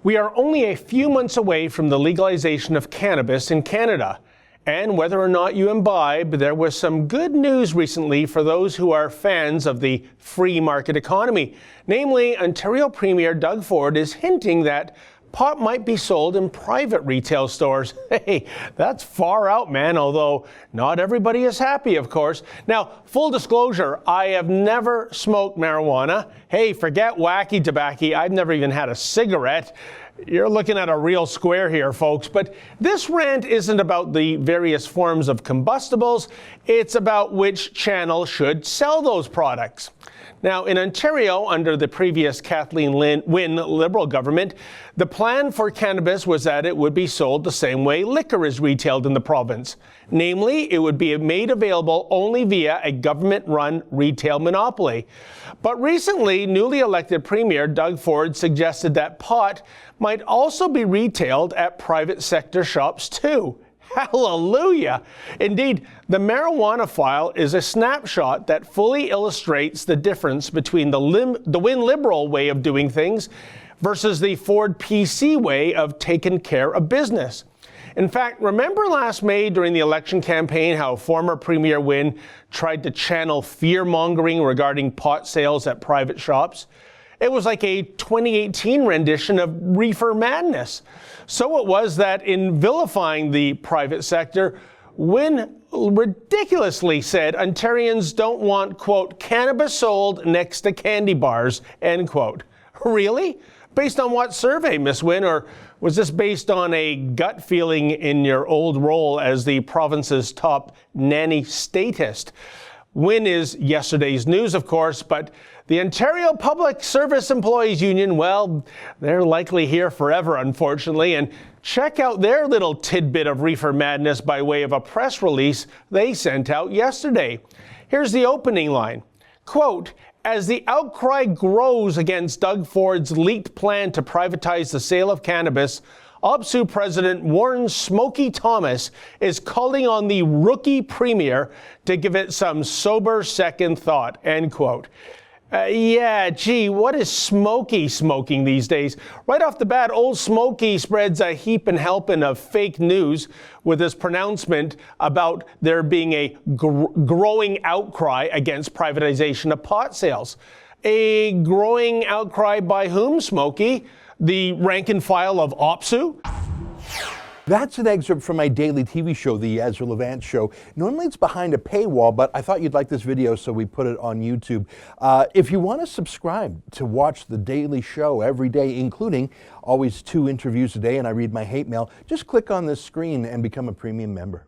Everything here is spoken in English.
We are only a few months away from the legalization of cannabis in Canada. And whether or not you imbibe, there was some good news recently for those who are fans of the free market economy. Namely, Ontario Premier Doug Ford is hinting that pot might be sold in private retail stores. Hey, that's far out, man, although not everybody is happy, of course. Now, full disclosure, I have never smoked marijuana. Hey, forget wacky tobacco, I've never even had a cigarette. You're looking at a real square here, folks. But this rant isn't about the various forms of combustibles. It's about which channel should sell those products. Now, in Ontario, under the previous Kathleen Wynne Liberal government, the plan for cannabis was that it would be sold the same way liquor is retailed in the province. Namely, it would be made available only via a government-run retail monopoly. But recently, newly elected Premier Doug Ford suggested that pot might also be retailed at private sector shops too. Hallelujah! Indeed, the marijuana file is a snapshot that fully illustrates the difference between the Wynne Liberal way of doing things versus the Ford PC way of taking care of business. In fact, remember last May during the election campaign how former Premier Wynne tried to channel fear-mongering regarding pot sales at private shops? It was like a 2018 rendition of Reefer Madness. So it was that in vilifying the private sector, Wynne ridiculously said Ontarians don't want, quote, cannabis sold next to candy bars, end quote. Really? Based on what survey, Miss Wynne? Or was this based on a gut feeling in your old role as the province's top nanny statist? Wynne is yesterday's news, of course, but the Ontario Public Service Employees Union, well, they're likely here forever, unfortunately, and check out their little tidbit of reefer madness by way of a press release they sent out yesterday. Here's the opening line. Quote, as the outcry grows against Doug Ford's leaked plan to privatize the sale of cannabis, OPSU President Warren Smokey Thomas is calling on the rookie premier to give it some sober second thought, end quote. Yeah, gee, what is Smokey smoking these days? Right off the bat, old Smokey spreads a heap and helping of fake news with his pronouncement about there being a growing outcry against privatization of pot sales. A growing outcry by whom, Smokey? The rank and file of OPSU? That's an excerpt from my daily TV show, The Yazra Levant Show. Normally it's behind a paywall, but I thought you'd like this video, so we put it on YouTube. If you want to subscribe to watch the daily show every day, including always 2 interviews a day, and I read my hate mail, just click on this screen and become a premium member.